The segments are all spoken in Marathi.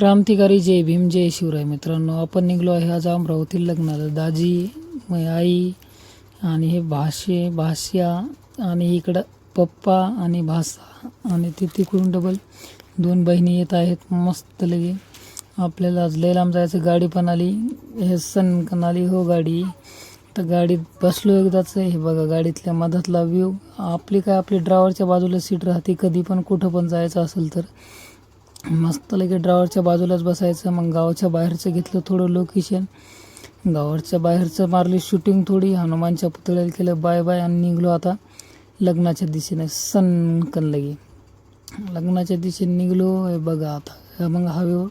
क्रांतिकारी जय भीम जय शिवराय. मित्रांनो, आपण निघलो आहे आज अमरावती लग्नाला. दाजी, माझी आई आणि हे भाष्या आणि इकडं पप्पा आणि भासा आणि तिकडून डबल 2 बहिणी येत आहेत. मस्त लगे आपल्याला आज लय लांब जायचं. गाडी पण आली, हे सनकन आली हो गाडी. तर गाडीत बसलो एकदाच. हे बघा गाडीतल्या मधातला व्ह्यू. आपली ड्रायव्हरच्या बाजूला सीट राहते. कधी पण कुठं पण जायचं असेल तर मस्त लगे ड्रायव्हरच्या बाजूलाच बसायचं. मग गावाच्या बाहेरचं घेतलं थोडं लोकेशन. गावाच्या बाहेरचं मारली शूटिंग थोडी. हनुमानच्या पुतळ्याला केलं बाय बाय आणि निघलो आता लग्नाच्या दिशेने. सनकन लगे लग्नाच्या दिशेने निघलो. हे बघा आता मग हवेवर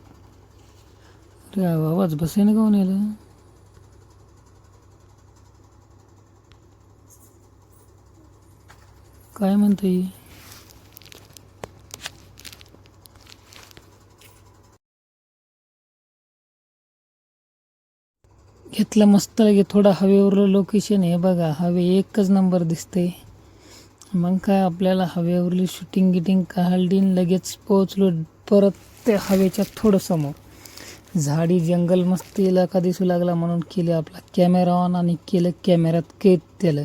रे आवाज बसेन गाऊन यायला. काय म्हणते घेतलं मस्त लगे थोडा हवेवरलं लोकेशन. हे बघा हवे एकच नंबर दिसते. मग काय आपल्याला हवेवरली शूटिंग गिटिंग काढली. लगेच पोहोचलो परत त्या हवेच्या थोडं समोर. झाडी जंगल मस्त इलाका दिसू लागला म्हणून केले आपला कॅमेरा ऑन आणि केलं कॅमेऱ्यात कैद केलं.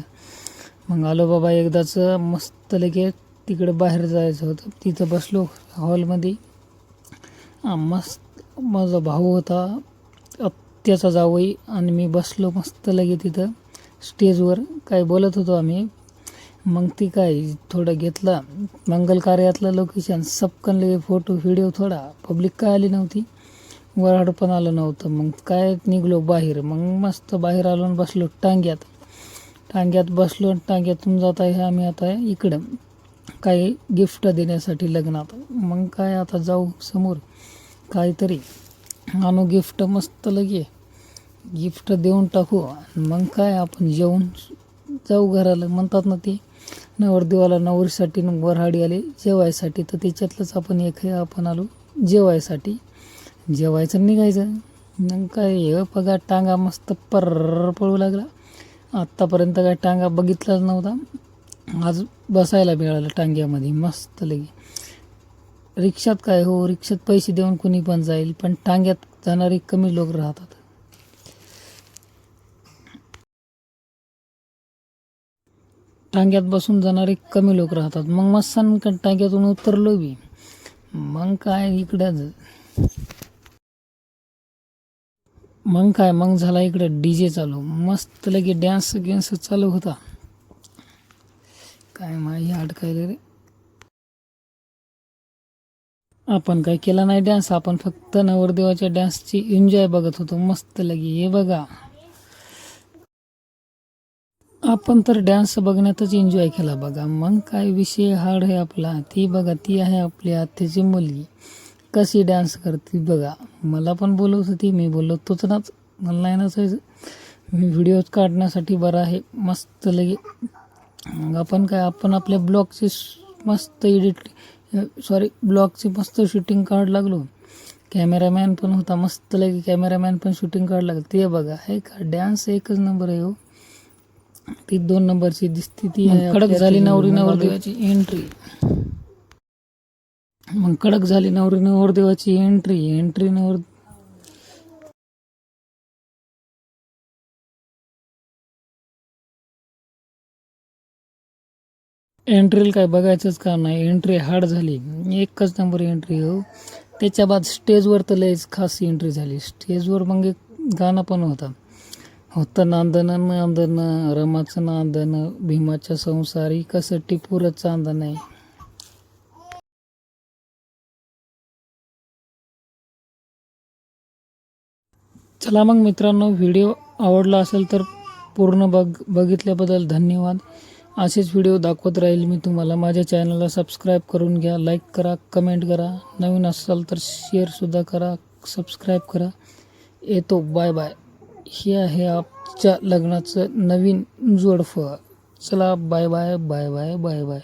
मग आलो बाबा एकदाच. मस्त लगे तिकडे बाहेर जायचं होतं. तिथं बसलो हॉलमध्ये. मस्त माझा भाऊ होता, त्याचा जावई आणि मी बसलो मस्त लगे तिथं स्टेजवर. काय बोलत होतो आम्ही. मग ती काय थोडं घेतलं मंगल कार्यातलं लोकेशन. सबकन लगे फोटो व्हिडिओ. थोडा पब्लिक काय आली नव्हती, वराड पण आलं नव्हतं. मग काय निघलो बाहेर. मग मस्त बाहेर आलो आणि बसलो टांग्यात बसलो. टांग्यातून जात आहे आम्ही आता इकडं काही गिफ्ट देण्यासाठी लग्नात. मग काय आता जाऊ समोर काहीतरी आणू गिफ्ट. मस्त लगे गिफ्ट देऊन टाकू. मग काय आपण जेवून जाऊ घराला. म्हणतात ना ते नवरदेवाला नवरीसाठी वऱ्हाडी आले जेवायसाठी. तर त्याच्यातलंच आपण एक आपण आलो जेवायसाठी. जेवायचं निघायचं. मग काय हे बघा टांगा मस्त पळू लागला. आत्तापर्यंत काय टांगा बघितलाच नव्हता. आज बसायला मिळालं टांग्यामध्ये मस्त लगे. रिक्षात काय हो, रिक्षात पैसे देऊन कोणी पण जाईल, पण टांग्यात जाणारे कमी लोक राहतात. टांग्यात बसून जाणारे कमी लोक राहतात. मग मस्त टांग्यातून उतरलो बी. मग काय इकडं मग झाला इकडं डीजे चालू. मस्त लगे डॅन्स गेन्स चालू होता. काय माही अडकायले रे. आपण काय केला नाही डॅन्स. आपण फक्त नवरदेवाच्या डॅन्सची एन्जॉय बघत होतो. मस्त लगे हे बघा आपण तर डॅन्स बघण्यातच एन्जॉय केला बघा. मग काय विषय हार्ड आहे आपला. ती बघा ती आहे आपली आत्याची मुलगी. कशी डान्स करते बघा. मला पण बोलवत होती, मी बोललो तोच नाच. मला नाही नाचायचं. मी व्हिडिओ काढण्यासाठी बरं आहे मस्त लगे. मग आपण आपल्या ब्लॉगची मस्त ब्लॉगची मस्त शूटिंग काढ लागलो. कॅमेरामॅन पण होता मस्त लगे. कॅमेरामॅन पण शूटिंग काढ लागलं. ते बघा हे का डॅन्स एकच नंबर आहे हो. ती 2 नंबरची दिसती ती कडक झाली नवरदेवाची एंट्री. मग कडक झाली नवरदेवाची एंट्री. एंट्रीला काय बघायचंच काम नाही. एंट्री हार्ड झाली. एकच नंबर एंट्री हो. त्याच्या बाद स्टेजवर तर लयच खास एंट्री झाली. स्टेजवर मग एक गाणं पण होतं नांदन रमाचं नांदन भीमाच्या संसारी कसं टिपूर चांदन आहे. चला मग मित्रांनो, व्हिडिओ आवडला असेल तर पूर्ण बघितल्याबद्दल धन्यवाद. असेच व्हिडिओ दाखवत राहील मी तुम्हाला. माझ्या चॅनलला सबस्क्राईब करून घ्या. लाईक करा, कमेंट करा. नवीन असाल तर शेअरसुद्धा करा, सबस्क्राईब करा. येतो बाय बाय. हे आहे आमच्या लग्नाचं नवीन जोडफं. चला bye bye bye bye bye bye.